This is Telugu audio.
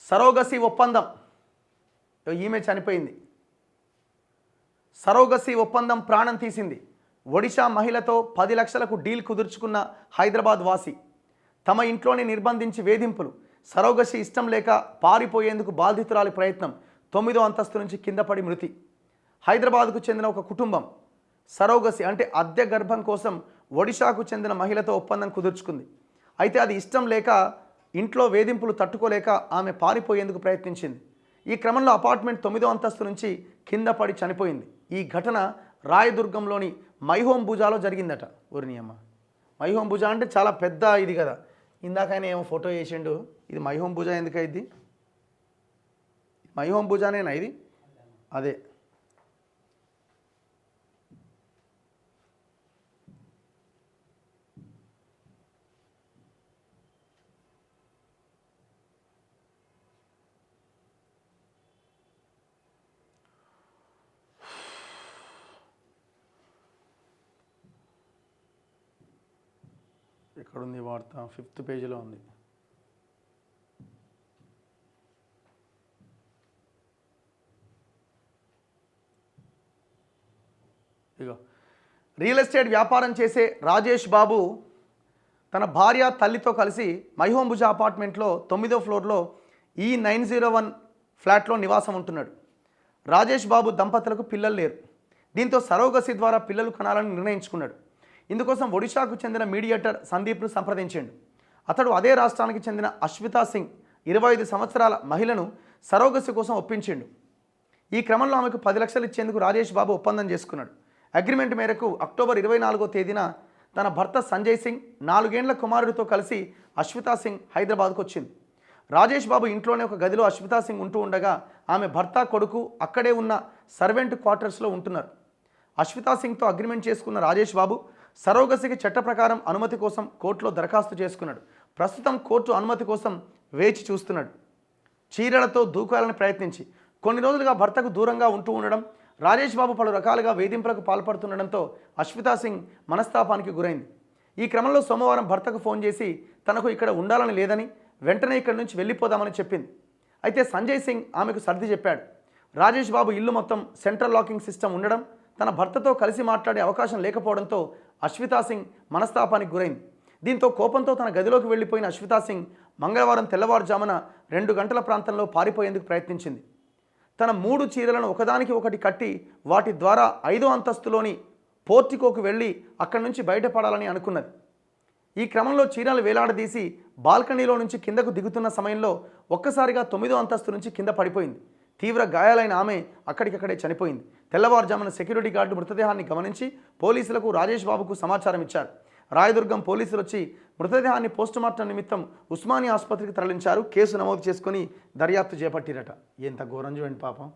సరోగసి ఒప్పందం, ఈమె చనిపోయింది. సరోగసి ఒప్పందం ప్రాణం తీసింది. ఒడిశా మహిళతో 10 లక్షలకు డీల్ కుదుర్చుకున్న హైదరాబాద్ వాసి. తమ ఇంట్లోనే నిర్బంధించి వేధింపులు. సరోగసి ఇష్టం లేక పారిపోయేందుకు బాధితురాలి ప్రయత్నం. 9వ అంతస్తు నుంచి కింద పడి మృతి. హైదరాబాద్కు చెందిన ఒక కుటుంబం సరోగసి అంటే అద్దె గర్భం కోసం ఒడిశాకు చెందిన మహిళతో ఒప్పందం కుదుర్చుకుంది. అయితే అది ఇష్టం లేక ఇంట్లో వేధింపులు తట్టుకోలేక ఆమె పారిపోయేందుకు ప్రయత్నించింది. ఈ క్రమంలో అపార్ట్మెంట్ 9వ అంతస్తు నుంచి కింద పడి చనిపోయింది. ఈ ఘటన రాయదుర్గంలోని మైహోం భుజాలో జరిగిందట. ఊరిని అమ్మ, మైహోం భుజ అంటే చాలా పెద్ద ఇది కదా. ఇందాక ఆయన ఏమో ఫోటో వేసిండు. ఇది మైహోం భుజ ఎందుకైద్ది? మైహోం భుజానేనా ఇది? అదే. ఎక్కడుంది వార్త? 5th పేజీలో ఉంది. ఇగో, రియల్ ఎస్టేట్ వ్యాపారం చేసే రాజేష్ బాబు తన భార్య తల్లితో కలిసి మైహోం భుజ అపార్ట్మెంట్లో 9వ ఫ్లోర్లో E901 ఫ్లాట్లో నివాసం ఉంటున్నాడు. రాజేష్ బాబు దంపతులకు పిల్లలు లేరు. దీంతో సరోగసి ద్వారా పిల్లలు కనాలని నిర్ణయించుకున్నాడు. ఇందుకోసం ఒడిశాకు చెందిన మీడియేటర్ సందీప్ను సంప్రదించాడు. అతడు అదే రాష్ట్రానికి చెందిన అశ్వితా సింగ్ 25 సంవత్సరాల మహిళను సరోగసి కోసం ఒప్పించిండు. ఈ క్రమంలో ఆమెకు 10 లక్షలు ఇచ్చేందుకు రాజేష్ బాబు ఒప్పందం చేసుకున్నాడు. అగ్రిమెంట్ మేరకు అక్టోబర్ 24వ తేదీన తన భర్త సంజయ్ సింగ్ 4 ఏళ్ల కుమారుడితో కలిసి అశ్వితా సింగ్ హైదరాబాద్కు వచ్చింది. రాజేష్ బాబు ఇంట్లోనే ఒక గదిలో అశ్వితా సింగ్ ఉంటూ ఉండగా ఆమె భర్త కొడుకు అక్కడే ఉన్న సర్వెంట్ క్వార్టర్స్లో ఉంటున్నారు. అశ్వితా సింగ్తో అగ్రిమెంట్ చేసుకున్న రాజేష్ బాబు సరోగసికి చట్ట ప్రకారం అనుమతి కోసం కోర్టులో దరఖాస్తు చేసుకున్నాడు. ప్రస్తుతం కోర్టు అనుమతి కోసం వేచి చూస్తున్నాడు. చీరలతో దూకాలని ప్రయత్నించి కొన్ని రోజులుగా భర్తకు దూరంగా ఉంటూ ఉండడం, రాజేష్ బాబు పలు రకాలుగా వేధింపులకు పాల్పడుతుండడంతో అశ్వితా సింగ్ మనస్తాపానికి గురైంది. ఈ క్రమంలో సోమవారం భర్తకు ఫోన్ చేసి తనకు ఇక్కడ ఉండాలని లేదని, వెంటనే ఇక్కడి నుంచి వెళ్ళిపోదామని చెప్పింది. అయితే సంజయ్ సింగ్ ఆమెకు సర్ది చెప్పాడు. రాజేష్ బాబు ఇల్లు మొత్తం సెంట్రల్ లాకింగ్ సిస్టమ్ ఉండడం, తన భర్తతో కలిసి మాట్లాడే అవకాశం లేకపోవడంతో అశ్వితా సింగ్ మనస్తాపానికి గురైంది. దీంతో కోపంతో తన గదిలోకి వెళ్ళిపోయిన అశ్వితా సింగ్ మంగళవారం తెల్లవారుజామున 2 గంటల ప్రాంతంలో పారిపోయేందుకు ప్రయత్నించింది. తన 3 చీరలను ఒకదానికి ఒకటి కట్టి వాటి ద్వారా 5వ అంతస్తులోని పోర్టికోకు వెళ్ళి అక్కడి నుంచి బయటపడాలని అనుకున్నది. ఈ క్రమంలో చీరలు వేలాడదీసి బాల్కనీలో నుంచి కిందకు దిగుతున్న సమయంలో ఒక్కసారిగా 9వ అంతస్తు నుంచి కింద పడిపోయింది. తీవ్ర గాయాలైన ఆమె అక్కడికక్కడే చనిపోయింది. తెల్లవారుజామున సెక్యూరిటీ గార్డు మృతదేహాన్ని గమనించి పోలీసులకు రాజేష్ బాబుకు సమాచారం ఇచ్చారు. రాయదుర్గం పోలీసులు వచ్చి మృతదేహాన్ని పోస్టుమార్టం నిమిత్తం ఉస్మానియా ఆసుపత్రికి తరలించారు. కేసు నమోదు చేసుకుని దర్యాప్తు చేపట్టిరట. ఎంత ఘోరం చూడండి పాపం.